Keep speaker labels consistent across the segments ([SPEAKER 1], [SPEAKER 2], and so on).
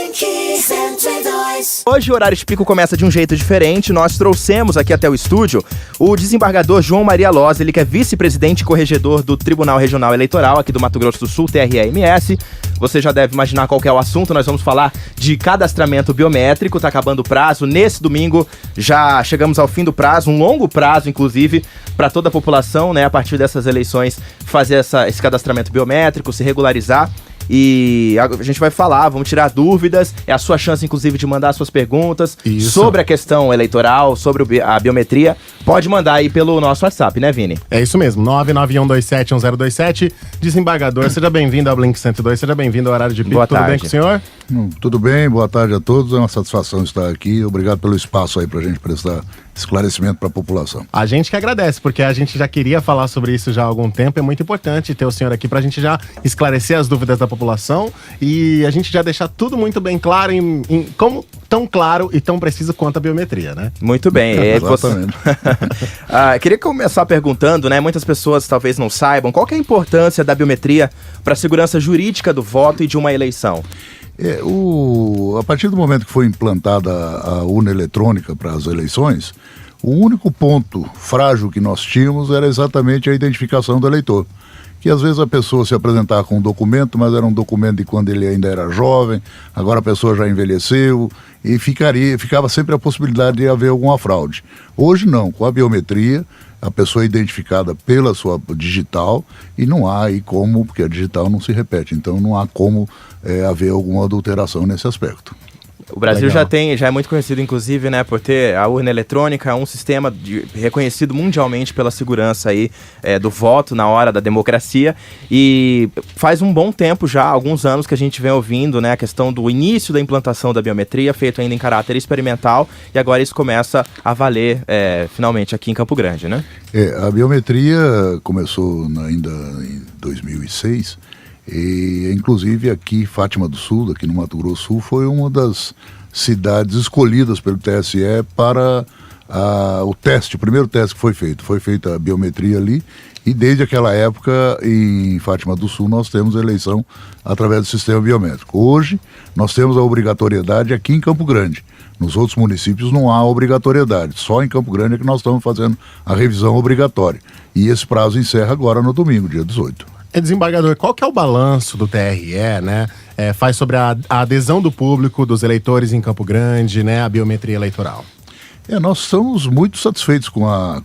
[SPEAKER 1] Blink 102.
[SPEAKER 2] Hoje o Horário de Pico começa de um jeito diferente. Nós trouxemos aqui até o estúdio o desembargador João Maria Loz, ele que é vice-presidente e corregedor do Tribunal Regional Eleitoral aqui do Mato Grosso do Sul, TRE-MS. Você já deve imaginar qual que é o assunto. Nós vamos falar de cadastramento biométrico. Tá acabando o prazo. Nesse domingo já chegamos ao fim do prazo, um longo prazo, inclusive, para toda a população, né, a partir dessas eleições, fazer esse cadastramento biométrico, se regularizar. E a gente vai falar, vamos tirar dúvidas, é a sua chance, inclusive, de mandar suas perguntas sobre a questão eleitoral, sobre a biometria. Pode mandar aí pelo nosso WhatsApp, né, Vini?
[SPEAKER 3] É isso mesmo, 991271027. Desembargador, seja bem-vindo ao Blink 102, seja bem-vindo ao Horário de Pico.
[SPEAKER 2] Boa tarde.
[SPEAKER 3] Tudo bem com o senhor?
[SPEAKER 4] Tudo bem, boa tarde a todos, é uma satisfação estar aqui, obrigado pelo espaço aí pra gente prestar esclarecimento para a população.
[SPEAKER 3] A gente que agradece, porque a gente já queria falar sobre isso já há algum tempo, é muito importante ter o senhor aqui pra gente já esclarecer as dúvidas da população e a gente já deixar tudo muito bem claro, como tão claro e tão preciso quanto a biometria, né?
[SPEAKER 2] Muito bem.
[SPEAKER 4] Exatamente.
[SPEAKER 2] Queria começar perguntando, né, muitas pessoas talvez não saibam, qual que é a importância da biometria para a segurança jurídica do voto e de uma eleição?
[SPEAKER 4] A partir do momento que foi implantada a urna eletrônica para as eleições, o único ponto frágil que nós tínhamos era exatamente a identificação do eleitor. Que às vezes a pessoa se apresentava com um documento, mas era um documento de quando ele ainda era jovem, agora a pessoa já envelheceu e ficava sempre a possibilidade de haver alguma fraude. Hoje não, com a biometria, a pessoa é identificada pela sua digital e não há aí como, porque a digital não se repete, então não há como haver alguma adulteração nesse aspecto.
[SPEAKER 2] O Brasil já é muito conhecido, inclusive, né, por ter a urna eletrônica, um sistema reconhecido mundialmente pela segurança aí, do voto na hora da democracia. E faz um bom tempo já, alguns anos, que a gente vem ouvindo, né, a questão do início da implantação da biometria, feito ainda em caráter experimental, e agora isso começa a valer finalmente aqui em Campo Grande, né?
[SPEAKER 4] A biometria começou ainda em 2006. E, inclusive, aqui, Fátima do Sul, aqui no Mato Grosso do Sul, foi uma das cidades escolhidas pelo TSE para o primeiro teste que foi feito. Foi feita a biometria ali e, desde aquela época, em Fátima do Sul, nós temos a eleição através do sistema biométrico. Hoje, nós temos a obrigatoriedade aqui em Campo Grande. Nos outros municípios não há obrigatoriedade. Só em Campo Grande é que nós estamos fazendo a revisão obrigatória. E esse prazo encerra agora no domingo, dia 18.
[SPEAKER 3] Desembargador, qual que é o balanço do TRE, né? Faz sobre a adesão do público, dos eleitores em Campo Grande, né? A biometria eleitoral.
[SPEAKER 4] Nós estamos muito satisfeitos com a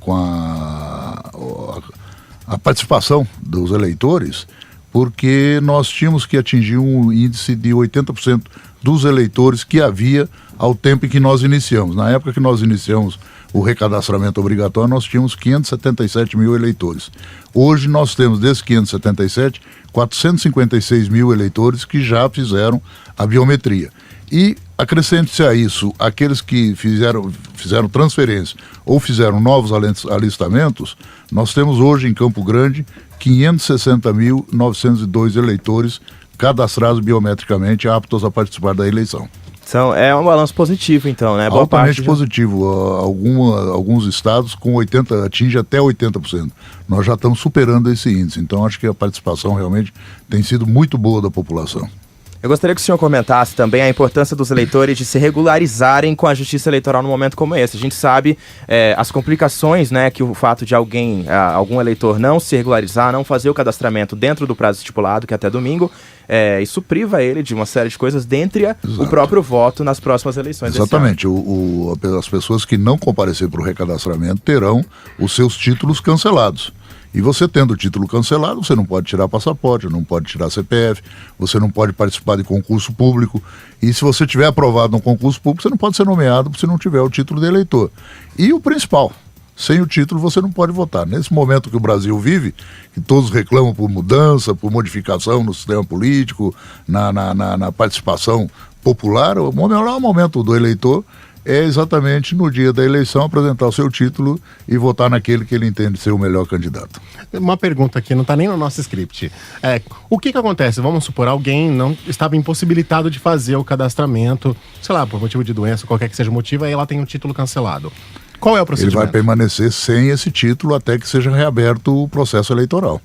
[SPEAKER 4] participação dos eleitores, porque nós tínhamos que atingir um índice de 80% dos eleitores que havia ao tempo em que nós iniciamos. Na época que nós iniciamos o recadastramento obrigatório, nós tínhamos 577 mil eleitores. Hoje nós temos, desses 577, 456 mil eleitores que já fizeram a biometria. E acrescente-se a isso aqueles que fizeram transferência ou fizeram novos alistamentos, nós temos hoje em Campo Grande 560.902 eleitores cadastrados biometricamente aptos a participar da eleição.
[SPEAKER 2] Então, é um balanço positivo, então, né?
[SPEAKER 4] Altamente positivo. Alguns estados atinge até 80%. Nós já estamos superando esse índice. Então, acho que a participação realmente tem sido muito boa da população.
[SPEAKER 2] Eu gostaria que o senhor comentasse também a importância dos eleitores de se regularizarem com a Justiça Eleitoral num momento como esse. A gente sabe as complicações, né, que o fato de algum eleitor não se regularizar, não fazer o cadastramento dentro do prazo estipulado, que é até domingo, isso priva ele de uma série de coisas, dentre o próprio voto nas próximas eleições.
[SPEAKER 4] Exatamente. As pessoas que não comparecer para o recadastramento terão os seus títulos cancelados. E você tendo o título cancelado, você não pode tirar passaporte, não pode tirar CPF, você não pode participar de concurso público. E se você tiver aprovado no concurso público, você não pode ser nomeado se não tiver o título de eleitor. E o principal, sem o título você não pode votar. Nesse momento que o Brasil vive, que todos reclamam por mudança, por modificação no sistema político, na participação popular, o melhor momento do eleitor é exatamente no dia da eleição apresentar o seu título e votar naquele que ele entende ser o melhor candidato.
[SPEAKER 3] Uma pergunta aqui, não está nem no nosso script. O que acontece? Vamos supor, alguém não estava impossibilitado de fazer o cadastramento, sei lá, por motivo de doença, qualquer que seja o motivo, aí ela tem o título cancelado. Qual é o procedimento?
[SPEAKER 4] Ele vai permanecer sem esse título até que seja reaberto o processo eleitoral.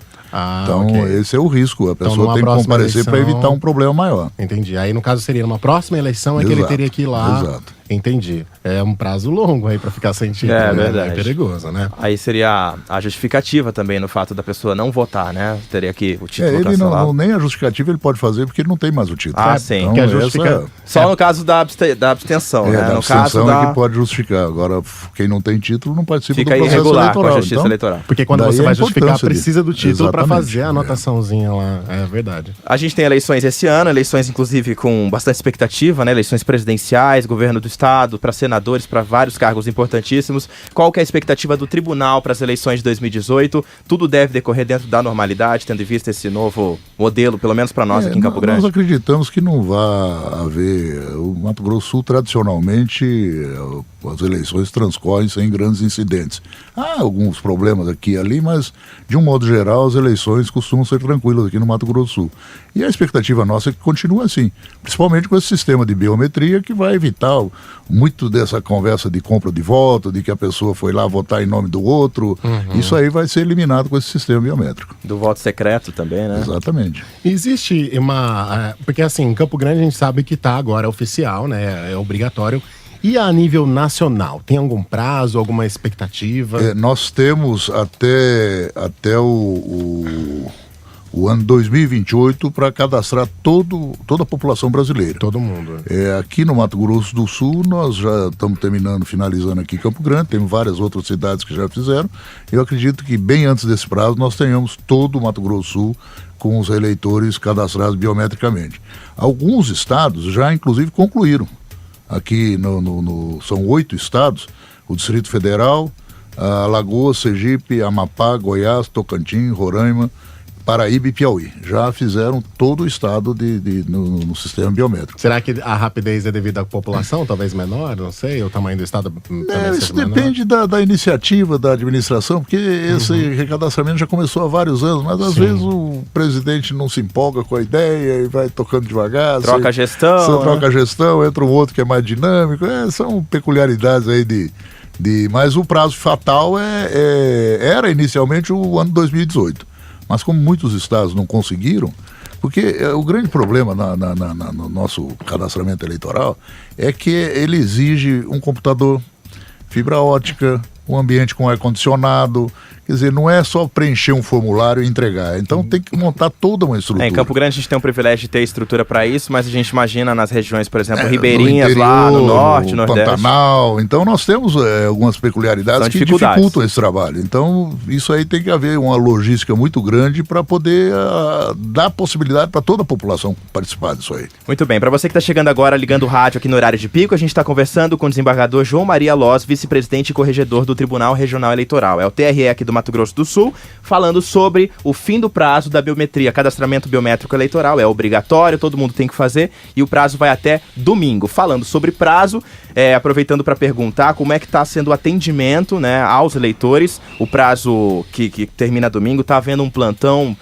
[SPEAKER 4] Então,
[SPEAKER 3] ok.
[SPEAKER 4] esse é o risco. A pessoa
[SPEAKER 3] numa
[SPEAKER 4] tem que
[SPEAKER 3] próxima
[SPEAKER 4] comparecer para
[SPEAKER 3] eleição-
[SPEAKER 4] evitar um problema maior.
[SPEAKER 3] Entendi. Aí, no caso, seria numa próxima eleição é que ele
[SPEAKER 4] Exato,
[SPEAKER 3] teria que ir lá.
[SPEAKER 4] exato.
[SPEAKER 3] Entendi. É um prazo longo aí pra ficar sem título.
[SPEAKER 2] É
[SPEAKER 3] né?
[SPEAKER 2] verdade.
[SPEAKER 3] É perigoso, né?
[SPEAKER 2] Aí seria a justificativa também no fato da pessoa não votar, né? Teria que o título
[SPEAKER 4] Ele
[SPEAKER 2] cancelado.
[SPEAKER 4] nem a justificativa ele pode fazer porque ele não tem mais o título.
[SPEAKER 2] Ah, sim.
[SPEAKER 4] Então,
[SPEAKER 3] Que a
[SPEAKER 4] essa
[SPEAKER 3] justifica-
[SPEAKER 2] Só no caso da abstenção,
[SPEAKER 4] é,
[SPEAKER 2] né?
[SPEAKER 4] da
[SPEAKER 2] No
[SPEAKER 4] abstenção
[SPEAKER 2] caso da...
[SPEAKER 4] é que pode justificar. Agora, quem não tem título não participa
[SPEAKER 2] Fica
[SPEAKER 4] do processo
[SPEAKER 2] irregular
[SPEAKER 4] eleitoral.
[SPEAKER 2] com a justiça
[SPEAKER 4] Então,
[SPEAKER 2] eleitoral.
[SPEAKER 3] Porque quando
[SPEAKER 4] Daí
[SPEAKER 3] você
[SPEAKER 4] a
[SPEAKER 3] vai justificar,
[SPEAKER 4] importância
[SPEAKER 3] precisa do título pra
[SPEAKER 4] Exatamente,
[SPEAKER 3] fazer a anotaçãozinha lá. É verdade.
[SPEAKER 2] A gente tem eleições esse ano, eleições inclusive com bastante expectativa, né? Eleições presidenciais, governo do estado, para senadores, para vários cargos importantíssimos. Qual que é a expectativa do tribunal para as eleições de 2018? Tudo deve decorrer dentro da normalidade, tendo em vista esse novo modelo, pelo menos para nós aqui em Campo Grande?
[SPEAKER 4] Nós acreditamos que não vai haver. O Mato Grosso do Sul, tradicionalmente, as eleições transcorrem sem grandes incidentes. Há alguns problemas aqui e ali, mas, de um modo geral, as eleições costumam ser tranquilas aqui no Mato Grosso do Sul. E a expectativa nossa é que continue assim, principalmente com esse sistema de biometria que vai evitar muito dessa conversa de compra de voto, de que a pessoa foi lá votar em nome do outro. Isso aí vai ser eliminado com esse sistema biométrico.
[SPEAKER 2] Do voto secreto também, né?
[SPEAKER 4] Exatamente.
[SPEAKER 3] Existe uma... Porque assim, em Campo Grande a gente sabe que tá agora oficial, né? É obrigatório. E a nível nacional, tem algum prazo, alguma expectativa?
[SPEAKER 4] Nós temos até o ano 2028 para cadastrar toda a população brasileira.
[SPEAKER 3] Todo mundo.
[SPEAKER 4] Aqui no Mato Grosso do Sul, nós já estamos finalizando aqui em Campo Grande, temos várias outras cidades que já fizeram. Eu acredito que bem antes desse prazo nós tenhamos todo o Mato Grosso do Sul com os eleitores cadastrados biometricamente. Alguns estados já inclusive concluíram. Aqui são 8 estados, o Distrito Federal, Alagoas, Sergipe, Amapá, Goiás, Tocantins, Roraima, Paraíba e Piauí. Já fizeram todo o estado no sistema biométrico.
[SPEAKER 3] Será que a rapidez é devido à população, talvez menor? Não sei, o tamanho do estado também
[SPEAKER 4] Isso
[SPEAKER 3] seja menor?
[SPEAKER 4] depende da iniciativa da administração, porque esse recadastramento já começou há vários anos, mas às vezes o presidente não se empolga com a ideia e vai tocando devagar.
[SPEAKER 2] Troca a gestão.
[SPEAKER 4] Você troca a gestão, entra um outro que é mais dinâmico. São peculiaridades aí mas o prazo fatal era inicialmente o ano 2018. Mas como muitos estados não conseguiram, porque o grande problema no nosso cadastramento eleitoral é que ele exige um computador, fibra ótica, um ambiente com ar-condicionado. Quer dizer, não é só preencher um formulário e entregar. Então tem que montar toda uma estrutura.
[SPEAKER 2] Em Campo Grande a gente tem o privilégio de ter estrutura para isso, mas a gente imagina nas regiões, por exemplo,
[SPEAKER 4] no
[SPEAKER 2] Ribeirinhas,
[SPEAKER 4] interior,
[SPEAKER 2] lá no norte,
[SPEAKER 4] no
[SPEAKER 2] nordeste.
[SPEAKER 4] Pantanal. Então nós temos algumas peculiaridades
[SPEAKER 2] São
[SPEAKER 4] que
[SPEAKER 2] dificuldades.
[SPEAKER 4] dificultam esse trabalho. Então isso aí tem que haver uma logística muito grande para poder dar possibilidade para toda a população participar disso aí.
[SPEAKER 2] Muito bem, para você que está chegando agora, ligando o rádio aqui no horário de pico, a gente está conversando com o desembargador João Maria Loz, vice-presidente e corregedor do Tribunal Regional Eleitoral. É o TRE aqui do Mato Grosso do Sul, falando sobre o fim do prazo da biometria. Cadastramento biométrico eleitoral é obrigatório, todo mundo tem que fazer e o prazo vai até domingo. Falando sobre prazo, aproveitando para perguntar como é que está sendo o atendimento, né, aos eleitores. O prazo que termina domingo, está havendo um plantão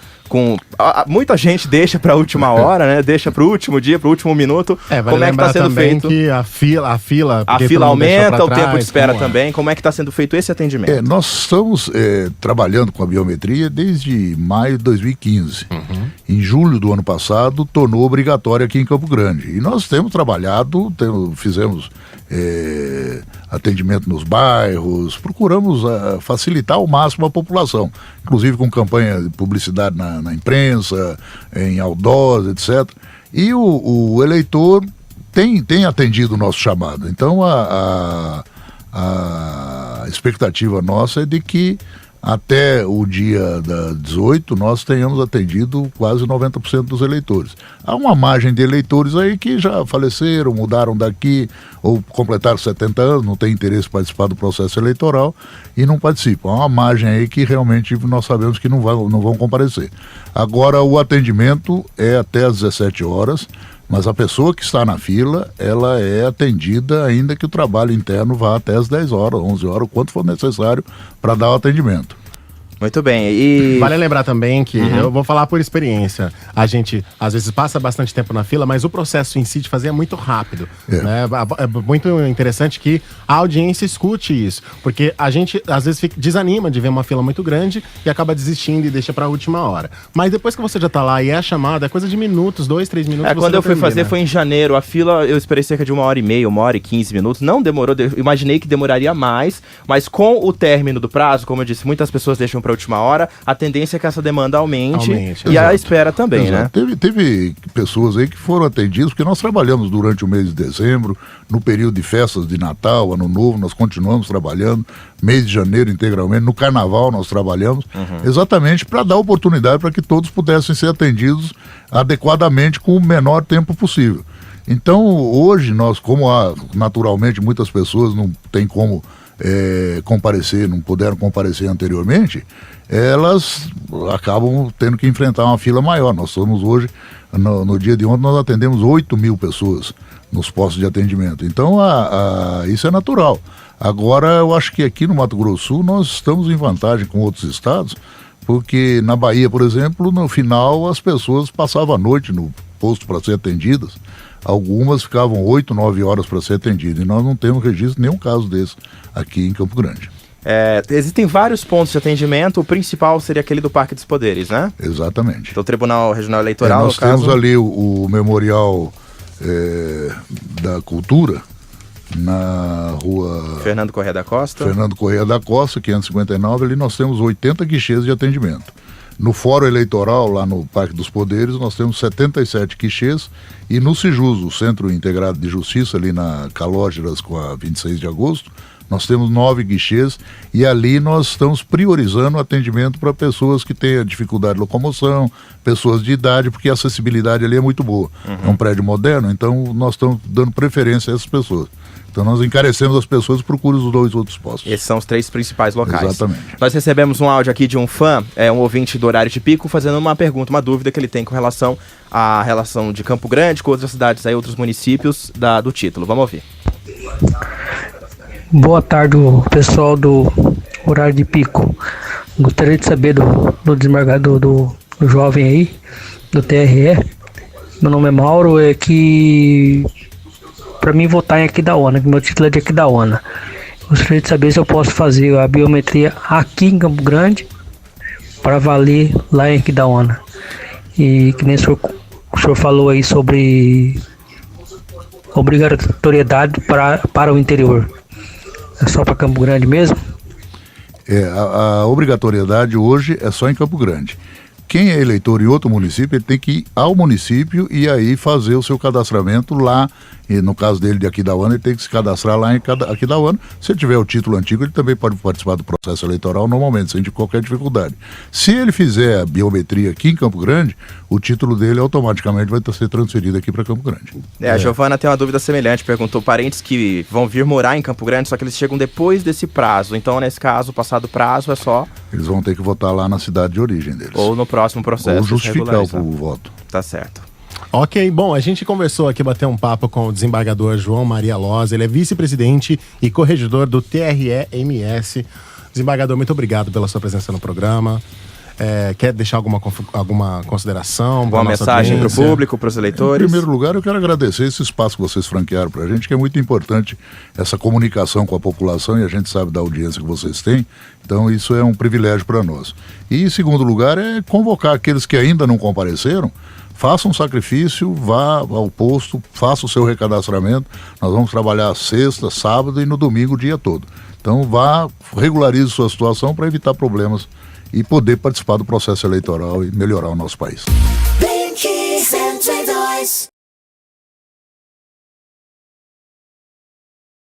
[SPEAKER 2] muita gente deixa para a última hora, né? Deixa para o último dia, para o último minuto.
[SPEAKER 3] Vale
[SPEAKER 2] como é que está sendo
[SPEAKER 3] também
[SPEAKER 2] feito?
[SPEAKER 3] Que a fila
[SPEAKER 2] Aumenta, o tempo de espera também. Como é que está sendo feito esse atendimento?
[SPEAKER 4] Nós estamos trabalhando com a biometria desde maio de 2015. Em julho do ano passado, tornou obrigatório aqui em Campo Grande. E nós temos trabalhado, fizemos atendimento nos bairros, procuramos facilitar ao máximo a população, inclusive com campanha de publicidade na imprensa, em outdoors, etc. E o eleitor tem atendido o nosso chamado. Então a expectativa nossa é de que até o dia 18 nós tenhamos atendido quase 90% dos eleitores. Há uma margem de eleitores aí que já faleceram, mudaram daqui ou completaram 70 anos, não têm interesse em participar do processo eleitoral e não participam. Há uma margem aí que realmente nós sabemos que não vão comparecer. Agora o atendimento é até às 17 horas, mas a pessoa que está na fila, ela é atendida ainda que o trabalho interno vá até as 10 horas, 11 horas, o quanto for necessário para dar o atendimento.
[SPEAKER 2] Muito bem, e...
[SPEAKER 3] Vale lembrar também que, eu vou falar por experiência, a gente às vezes passa bastante tempo na fila, mas o processo em si de fazer é muito rápido. Né? É muito interessante que a audiência escute isso, porque a gente às vezes desanima de ver uma fila muito grande e acaba desistindo e deixa pra última hora. Mas depois que você já tá lá e é chamada, é coisa de minutos, 2, 3 minutos.
[SPEAKER 2] Quando eu fui fazer foi em janeiro, a fila eu esperei cerca de 1h30, 1h15 minutos, não demorou, eu imaginei que demoraria mais, mas com o término do prazo, como eu disse, muitas pessoas deixam para última hora, a tendência é que essa demanda aumente. E
[SPEAKER 4] exato.
[SPEAKER 2] a espera também, né?
[SPEAKER 4] Teve pessoas aí que foram atendidas, porque nós trabalhamos durante o mês de dezembro, no período de festas de Natal, Ano Novo, nós continuamos trabalhando, mês de janeiro integralmente, no Carnaval nós trabalhamos, exatamente para dar oportunidade para que todos pudessem ser atendidos adequadamente com o menor tempo possível. Então, hoje, nós, como naturalmente muitas pessoas não têm como comparecer, não puderam comparecer anteriormente, elas acabam tendo que enfrentar uma fila maior. Nós somos hoje, no dia de ontem, nós atendemos 8.000 pessoas nos postos de atendimento. Então, isso é natural. Agora, eu acho que aqui no Mato Grosso do Sul nós estamos em vantagem com outros estados, porque na Bahia, por exemplo, no final as pessoas passavam a noite no posto para ser atendidas. Algumas ficavam 8, 9 horas para ser atendidas. E nós não temos registro de nenhum caso desse aqui em Campo Grande.
[SPEAKER 2] Existem vários pontos de atendimento. O principal seria aquele do Parque dos Poderes, né?
[SPEAKER 4] Exatamente.
[SPEAKER 2] Do Tribunal Regional Eleitoral,
[SPEAKER 4] nós temos ali o Memorial da Cultura, na rua
[SPEAKER 2] Fernando Corrêa da Costa,
[SPEAKER 4] 559, ali nós temos 80 guichês de atendimento. No Fórum Eleitoral, lá no Parque dos Poderes, nós temos 77 guichês, e no Sijus, o Centro Integrado de Justiça, ali na Calógeras com a 26 de agosto, nós temos 9 guichês, e ali nós estamos priorizando o atendimento para pessoas que têm dificuldade de locomoção, pessoas de idade, porque a acessibilidade ali é muito boa. É um prédio moderno, então nós estamos dando preferência a essas pessoas. Então nós encarecemos as pessoas e procuramos os 2 outros postos.
[SPEAKER 2] Esses são os 3 principais locais.
[SPEAKER 4] Exatamente.
[SPEAKER 2] Nós recebemos um áudio aqui de um fã, um ouvinte do Horário de Pico, fazendo uma pergunta, uma dúvida que ele tem com relação à relação de Campo Grande com outras cidades, aí, outros municípios do título. Vamos ouvir.
[SPEAKER 5] Boa tarde, pessoal do Horário de Pico. Gostaria de saber do desembargador do jovem aí, do TRE. Meu nome é Mauro, que para mim votar em Aquidauana, que meu título é de Aquidauana. Gostaria de saber se eu posso fazer a biometria aqui em Campo Grande para valer lá em Aquidauana. E que nem o senhor falou aí sobre obrigatoriedade para o interior. É só para Campo Grande mesmo?
[SPEAKER 4] A obrigatoriedade hoje é só em Campo Grande. Quem é eleitor em outro município, ele tem que ir ao município e aí fazer o seu cadastramento lá. E no caso dele de Aquidauana, ele tem que se cadastrar lá em Aquidauana. Se ele tiver o título antigo, ele também pode participar do processo eleitoral normalmente, sem qualquer dificuldade. Se ele fizer a biometria aqui em Campo Grande, o título dele automaticamente vai ser transferido aqui para Campo Grande.
[SPEAKER 2] A Giovana tem uma dúvida semelhante, perguntou parentes que vão vir morar em Campo Grande, só que eles chegam depois desse prazo. Então, nesse caso, passado o prazo, é só...
[SPEAKER 4] Eles vão ter que votar lá na cidade de origem deles.
[SPEAKER 2] Ou no próximo processo.
[SPEAKER 4] Ou justificar o voto.
[SPEAKER 2] Tá certo.
[SPEAKER 3] Ok, bom, a gente conversou aqui, bateu um papo com o desembargador João Maria Loz, ele é vice-presidente e corregedor do TRE-MS. Desembargador, muito obrigado pela sua presença no programa. Quer deixar alguma consideração?
[SPEAKER 2] Boa mensagem para o público, para os eleitores?
[SPEAKER 4] Em primeiro lugar, eu quero agradecer esse espaço que vocês franquearam para a gente, que é muito importante essa comunicação com a população, e a gente sabe da audiência que vocês têm, então isso é um privilégio para nós. E em segundo lugar, é convocar aqueles que ainda não compareceram, faça um sacrifício, vá ao posto, faça o seu recadastramento. Nós vamos trabalhar sexta, sábado e no domingo o dia todo. Então vá, regularize sua situação para evitar problemas e poder participar do processo eleitoral e melhorar o nosso país.